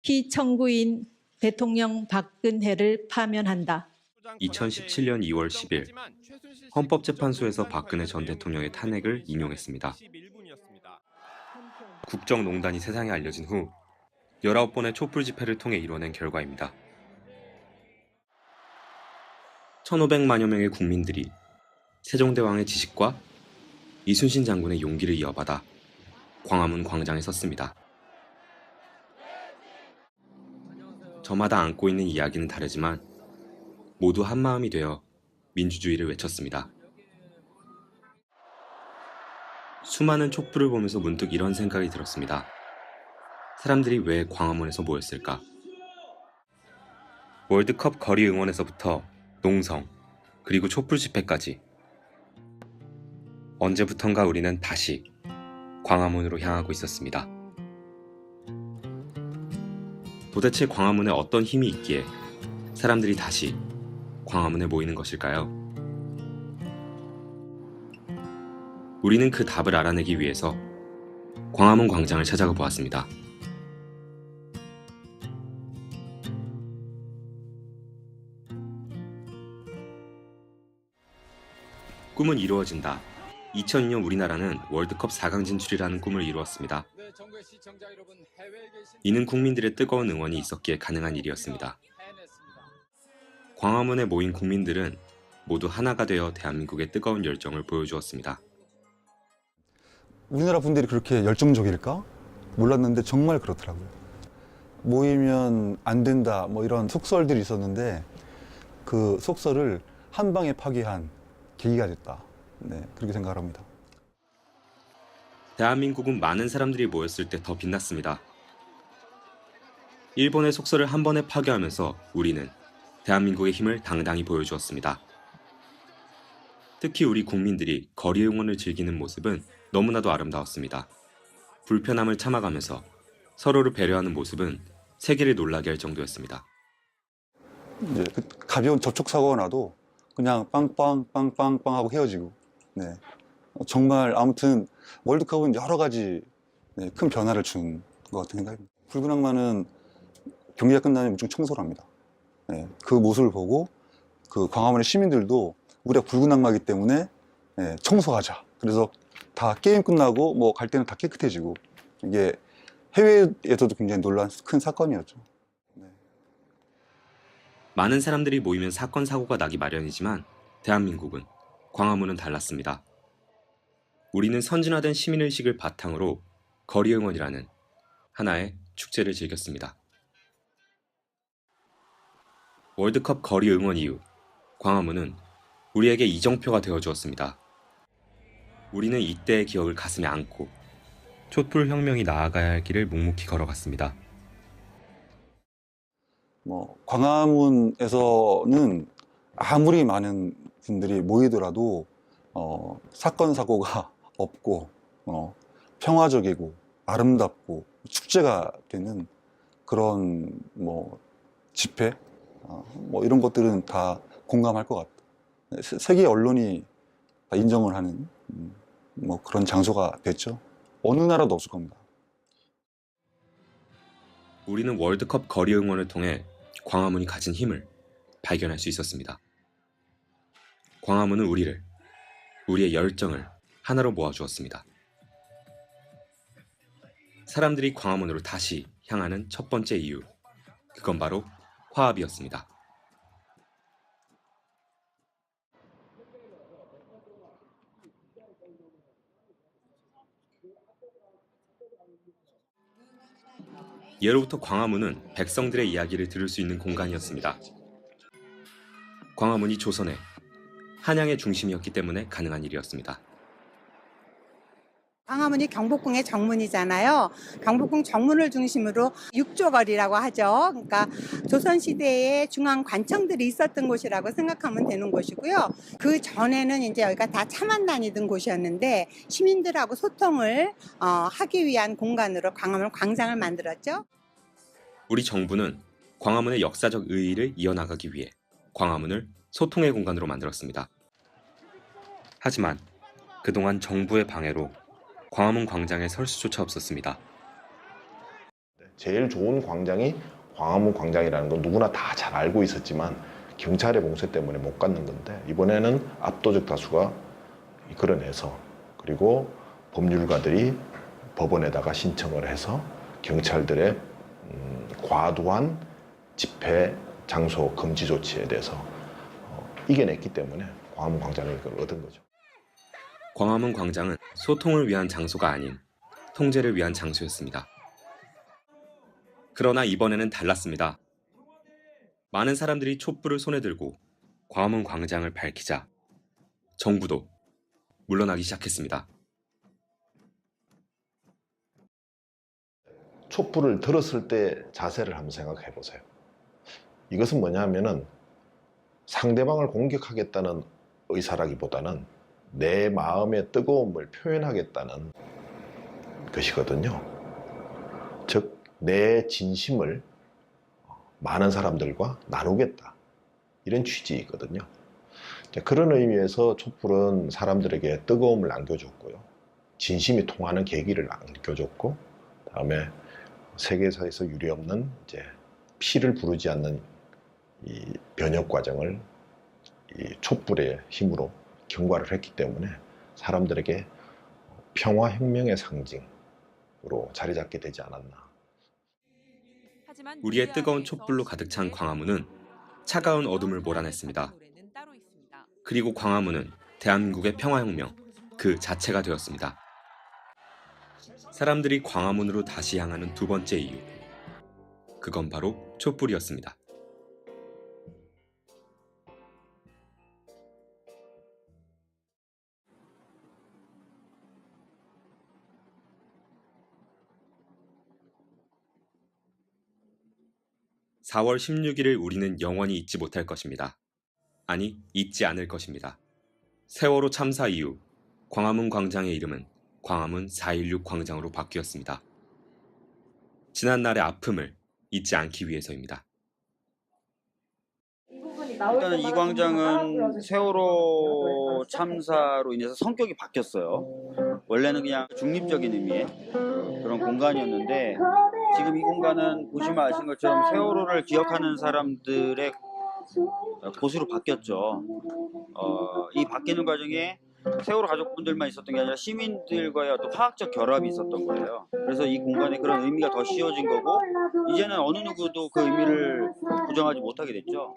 피청구인 대통령 박근혜를 파면한다. 2017년 2월 10일 헌법재판소에서 박근혜 전 대통령의 탄핵을 인용했습니다. 국정농단이 세상에 알려진 후 19번의 촛불 집회를 통해 이뤄낸 결과입니다. 1,500만여 명의 국민들이 세종대왕의 지식과 이순신 장군의 용기를 이어받아 광화문 광장에 섰습니다. 저마다 안고 있는 이야기는 다르지만 모두 한마음이 되어 민주주의를 외쳤습니다. 수많은 촛불을 보면서 문득 이런 생각이 들었습니다. 사람들이 왜 광화문에서 모였을까? 월드컵 거리 응원에서부터 농성, 그리고 촛불 집회까지 언제부턴가 우리는 다시 광화문으로 향하고 있었습니다. 도대체 광화문에 어떤 힘이 있기에 사람들이 다시 광화문에 모이는 것일까요? 우리는 그 답을 알아내기 위해서 광화문 광장을 찾아가 보았습니다. 꿈은 이루어진다. 2002년 우리나라는 월드컵 4강 진출이라는 꿈을 이루었습니다. 이는 국민들의 뜨거운 응원이 있었기에 가능한 일이었습니다. 광화문에 모인 국민들은 모두 하나가 되어 대한민국의 뜨거운 열정을 보여주었습니다. 우리나라 분들이 그렇게 열정적일까? 몰랐는데 정말 그렇더라고요. 모이면 안 된다 뭐 이런 속설들이 있었는데 그 속설을 한 방에 파괴한 계기가 됐다. 네, 그렇게 생각을 합니다. 대한민국은 많은 사람들이 모였을 때 더 빛났습니다. 일본의 속설을 한 번에 파괴하면서 우리는 대한민국의 힘을 당당히 보여주었습니다. 특히 우리 국민들이 거리 응원을 즐기는 모습은 너무나도 아름다웠습니다. 불편함을 참아가면서 서로를 배려하는 모습은 세계를 놀라게 할 정도였습니다. 이제 가벼운 접촉사고가 나도 그냥 빵빵 하고 헤어지고, 네. 정말 아무튼 월드컵은 여러 가지 큰 변화를 준 것 같은 생각입니다. 붉은 악마는 경기가 끝나면 무조건 청소를 합니다. 네. 그 모습을 보고 그 광화문의 시민들도 우리가 붉은 악마이기 때문에 청소하자. 그래서 다 게임 끝나고 뭐 갈 때는 다 깨끗해지고, 이게 해외에서도 굉장히 놀란 큰 사건이었죠. 네. 많은 사람들이 모이면 사건 사고가 나기 마련이지만 대한민국은 광화문은 달랐습니다. 우리는 선진화된 시민의식을 바탕으로 거리 응원이라는 하나의 축제를 즐겼습니다. 월드컵 거리 응원 이후 광화문은 우리에게 이정표가 되어주었습니다. 우리는 이때의 기억을 가슴에 안고 촛불 혁명이 나아가야 할 길을 묵묵히 걸어갔습니다. 뭐 광화문에서는 아무리 많은 분들이 모이더라도 사건 사고가 없고 평화적이고 아름답고 축제가 되는 그런 뭐 집회 뭐 이런 것들은 다 공감할 것 같다. 세계 언론이 다 인정을 하는 뭐 그런 장소가 됐죠. 어느 나라도 없을 겁니다. 우리는 월드컵 거리 응원을 통해 광화문이 가진 힘을 발견할 수 있었습니다. 광화문은 우리의 열정을 하나로 모아주었습니다. 사람들이 광화문으로 다시 향하는 첫 번째 이유, 그건 바로 화합이었습니다. 예로부터 광화문은 백성들의 이야기를 들을 수 있는 공간이었습니다. 광화문이 조선의 한양의 중심이었기 때문에 가능한 일이었습니다. 광화문이 경복궁의 정문이잖아요. 경복궁 정문을 중심으로 육조거리라고 하죠. 그러니까 조선시대에 중앙 관청들이 있었던 곳이라고 생각하면 되는 곳이고요. 그 전에는 이제 여기가 다 차만 다니던 곳이었는데 시민들하고 소통을 하기 위한 공간으로 광화문 광장을 만들었죠. 우리 정부는 광화문의 역사적 의의를 이어나가기 위해 광화문을 소통의 공간으로 만들었습니다. 하지만 그동안 정부의 방해로 광화문 광장에 설 수조차 없었습니다. 제일 좋은 광장이 광화문 광장이라는 건 누구나 다 잘 알고 있었지만 경찰의 봉쇄 때문에 못 갖는 건데, 이번에는 압도적 다수가 끌어내서, 그리고 법률가들이 법원에다가 신청을 해서 경찰들의 과도한 집회 장소 금지 조치에 대해서 이겨냈기 때문에 광화문 광장을 이걸 얻은 거죠. 광화문 광장은 소통을 위한 장소가 아닌 통제를 위한 장소였습니다. 그러나 이번에는 달랐습니다. 많은 사람들이 촛불을 손에 들고 광화문 광장을 밝히자 정부도 물러나기 시작했습니다. 촛불을 들었을 때 자세를 한번 생각해 보세요. 이것은 뭐냐면은 상대방을 공격하겠다는 의사라기보다는 내 마음의 뜨거움을 표현하겠다는 것이거든요. 즉, 내 진심을 많은 사람들과 나누겠다, 이런 취지이거든요. 그런 의미에서 촛불은 사람들에게 뜨거움을 안겨줬고요, 진심이 통하는 계기를 안겨줬고, 다음에 세계사에서 유례없는 이제 피를 부르지 않는 이 변혁 과정을 이 촛불의 힘으로 경과를 했기 때문에 사람들에게 평화혁명의 상징으로 자리 잡게 되지 않았나. 우리의 뜨거운 촛불로 가득 찬 광화문은 차가운 어둠을 몰아냈습니다. 그리고 광화문은 대한민국의 평화혁명 그 자체가 되었습니다. 사람들이 광화문으로 다시 향하는 두 번째 이유, 그건 바로 촛불이었습니다. (4월 16일을) 우리는 영원히 잊지 못할 것입니다. 아니, 잊지 않을 것입니다. 세월호 참사 이후 광화문 광장의 이름은 광화문 4.16 광장으로 바뀌었습니다. 지난날의 아픔을 잊지 않기 위해서입니다. 일단은 이 광장은 세월호 참사로 인해서 성격이 바뀌었어요. 원래는 그냥 중립적인 의미의 그런 공간이었는데, 지금 이 공간은 보시면 아시는 것처럼 세월호를 기억하는 사람들의 곳으로 바뀌었죠. 이 바뀌는 과정에 세월호 가족분들만 있었던 게 아니라 시민들과의 어떤 화학적 결합이 있었던 거예요. 그래서 이 공간에 그런 의미가 더 씌워진 거고, 이제는 어느 누구도 그 의미를 부정하지 못하게 됐죠.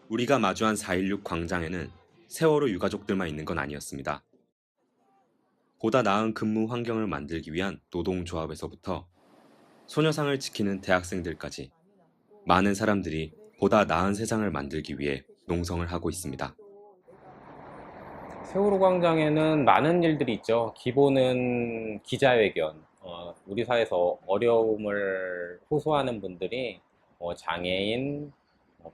우리가 마주한 4.16 광장에는 세월호 유가족들만 있는 건 아니었습니다. 보다 나은 근무 환경을 만들기 위한 노동조합에서부터 소녀상을 지키는 대학생들까지 많은 사람들이 보다 나은 세상을 만들기 위해 농성을 하고 있습니다. 세월호 광장에는 많은 일들이 있죠. 기본은 기자회견, 우리 사회에서 어려움을 호소하는 분들이 장애인,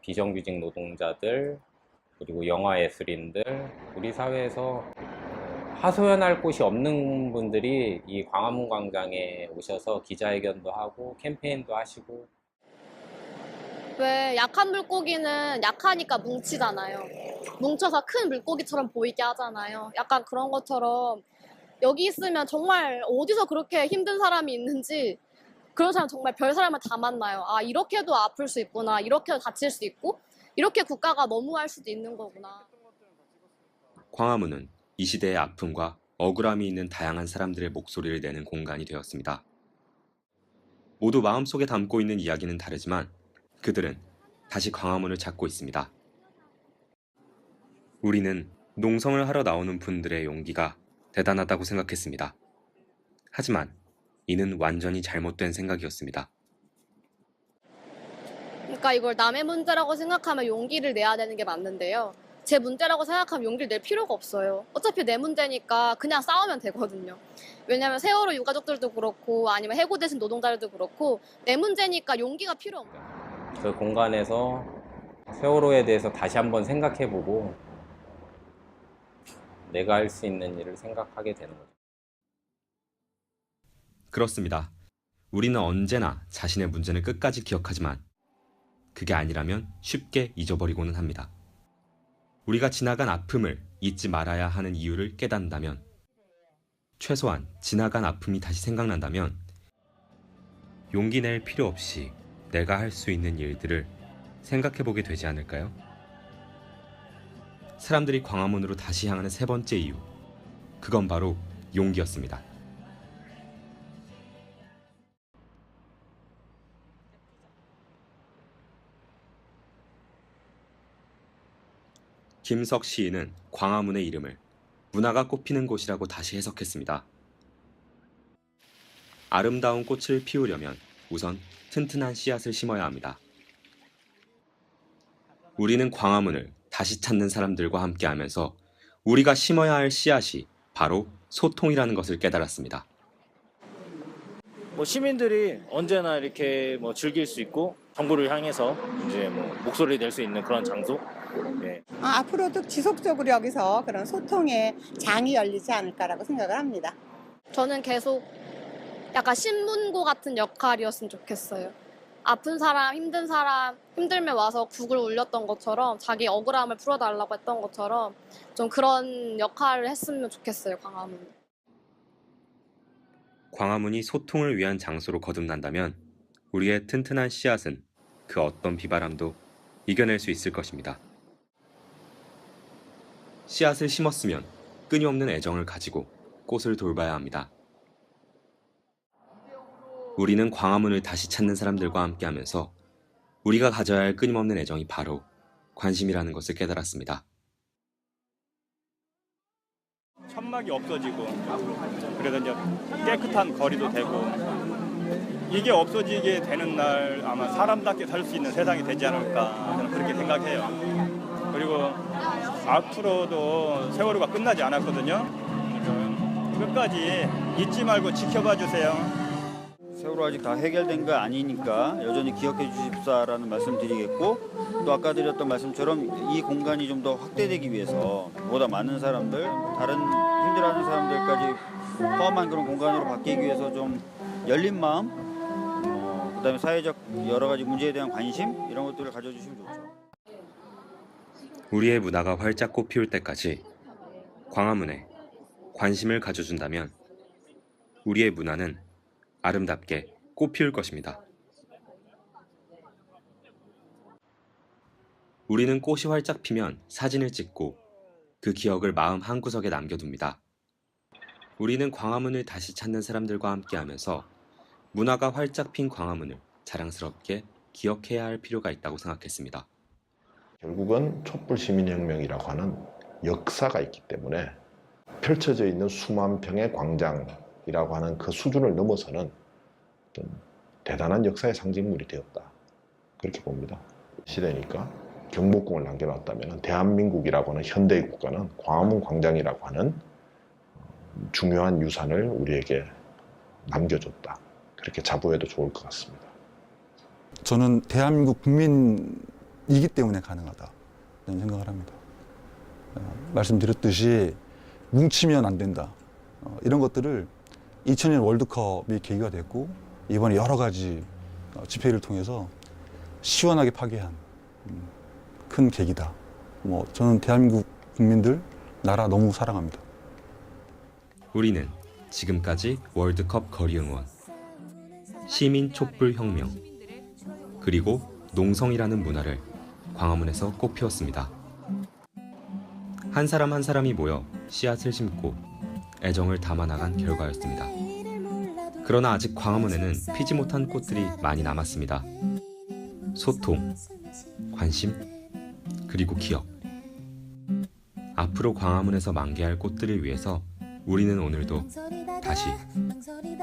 비정규직 노동자들, 그리고 영화예술인들, 우리 사회에서 하소연할 곳이 없는 분들이 이 광화문 광장에 오셔서 기자회견도 하고 캠페인도 하시고. 왜 약한 물고기는 약하니까 뭉치잖아요. 뭉쳐서 큰 물고기처럼 보이게 하잖아요. 약간 그런 것처럼 여기 있으면 정말 어디서 그렇게 힘든 사람이 있는지, 그런 사람 정말 별 사람을 다 만나요. 아, 이렇게도 아플 수 있구나, 이렇게도 다칠 수 있고, 이렇게 국가가 너무할 수도 있는 거구나. 광화문은 이 시대의 아픔과 억울함이 있는 다양한 사람들의 목소리를 내는 공간이 되었습니다. 모두 마음속에 담고 있는 이야기는 다르지만 그들은 다시 광화문을 찾고 있습니다. 우리는 농성을 하러 나오는 분들의 용기가 대단하다고 생각했습니다. 하지만 이는 완전히 잘못된 생각이었습니다. 그러니까 이걸 남의 문제라고 생각하면 용기를 내야 되는 게 맞는데요. 제 문제라고 생각하면 용기를 낼 필요가 없어요. 어차피 내 문제니까 그냥 싸우면 되거든요. 왜냐하면 세월호 유가족들도 그렇고 아니면 해고되신 노동자들도 그렇고 내 문제니까 용기가 필요 없어요. 그 공간에서 세월호에 대해서 다시 한번 생각해보고 내가 할 수 있는 일을 생각하게 되는 거죠. 그렇습니다. 우리는 언제나 자신의 문제는 끝까지 기억하지만 그게 아니라면 쉽게 잊어버리고는 합니다. 우리가 지나간 아픔을 잊지 말아야 하는 이유를 깨닫는다면, 최소한 지나간 아픔이 다시 생각난다면 용기 낼 필요 없이 내가 할 수 있는 일들을 생각해보게 되지 않을까요? 사람들이 광화문으로 다시 향하는 세 번째 이유, 그건 바로 용기였습니다. 김석 시인은 광화문의 이름을 문화가 꽃피는 곳이라고 다시 해석했습니다. 아름다운 꽃을 피우려면 우선 튼튼한 씨앗을 심어야 합니다. 우리는 광화문을 다시 찾는 사람들과 함께하면서 우리가 심어야 할 씨앗이 바로 소통이라는 것을 깨달았습니다. 시민들이 언제나 이렇게 즐길 수 있고 정부를 향해서 이제 목소리를 낼 수 있는 그런 장소. 네. 앞으로도 지속적으로 여기서 그런 소통의 장이 열리지 않을까라고 생각을 합니다. 저는 계속 약간 신문고 같은 역할이었으면 좋겠어요. 아픈 사람, 힘든 사람, 힘들면 와서 국을 울렸던 것처럼 자기 억울함을 풀어달라고 했던 것처럼 좀 그런 역할을 했으면 좋겠어요, 광화문. 광화문이 소통을 위한 장소로 거듭난다면 우리의 튼튼한 씨앗은 그 어떤 비바람도 이겨낼 수 있을 것입니다. 씨앗을 심었으면 끊임없는 애정을 가지고 꽃을 돌봐야 합니다. 우리는 광화문을 다시 찾는 사람들과 함께하면서 우리가 가져야 할 끊임없는 애정이 바로 관심이라는 것을 깨달았습니다. 천막이 없어지고 그래서 이제 깨끗한 거리도 되고 이게 없어지게 되는 날 아마 사람답게 살 수 있는 세상이 되지 않을까 저는 그렇게 생각해요. 그리고 앞으로도 세월호가 끝나지 않았거든요. 그래서 끝까지 잊지 말고 지켜봐 주세요. 세월호 아직 다 해결된 거 아니니까 여전히 기억해 주십사라는 말씀 드리겠고, 또 아까 드렸던 말씀처럼 이 공간이 좀 더 확대되기 위해서 보다 많은 사람들, 다른 힘들어하는 사람들까지 포함한 그런 공간으로 바뀌기 위해서 좀 열린 마음, 그다음에 사회적 여러 가지 문제에 대한 관심 이런 것들을 가져주시면 좋죠. 우리의 문화가 활짝 꽃피울 때까지 광화문에 관심을 가져준다면 우리의 문화는 아름답게 꽃피울 것입니다. 우리는 꽃이 활짝 피면 사진을 찍고 그 기억을 마음 한구석에 남겨둡니다. 우리는 광화문을 다시 찾는 사람들과 함께하면서 문화가 활짝 핀 광화문을 자랑스럽게 기억해야 할 필요가 있다고 생각했습니다. 결국은 촛불 시민혁명이라고 하는 역사가 있기 때문에 펼쳐져 있는 수만 평의 광장이라고 하는 그 수준을 넘어서는 어떤 대단한 역사의 상징물이 되었다. 그렇게 봅니다. 시대니까 경복궁을 남겨놨다면 대한민국이라고 하는 현대의 국가는 광화문 광장이라고 하는 중요한 유산을 우리에게 남겨줬다. 그렇게 자부해도 좋을 것 같습니다. 저는 대한민국 국민이기 때문에 가능하다 이런 생각을 합니다. 말씀드렸듯이 뭉치면 안 된다. 이런 것들을 2000년 월드컵이 계기가 됐고 이번에 여러 가지 집회를 통해서 시원하게 파괴한 큰 계기다. 저는 대한민국 국민들 나라 너무 사랑합니다. 우리는 지금까지 월드컵 거리 응원, 시민 촛불 혁명, 그리고 농성이라는 문화를 광화문에서 꽃피웠습니다. 한 사람 한 사람이 모여 씨앗을 심고 애정을 담아나간 결과였습니다. 그러나 아직 광화문에는 피지 못한 꽃들이 많이 남았습니다. 소통, 관심, 그리고 기억. 앞으로 광화문에서 만개할 꽃들을 위해서 우리는 오늘도 다시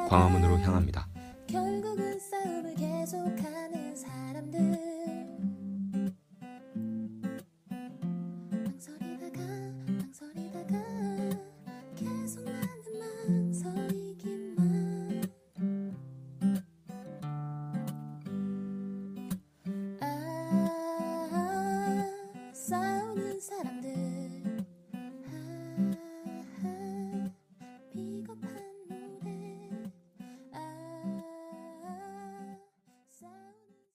광화문으로 향합니다. 결국은 싸움을 계속하는 사람들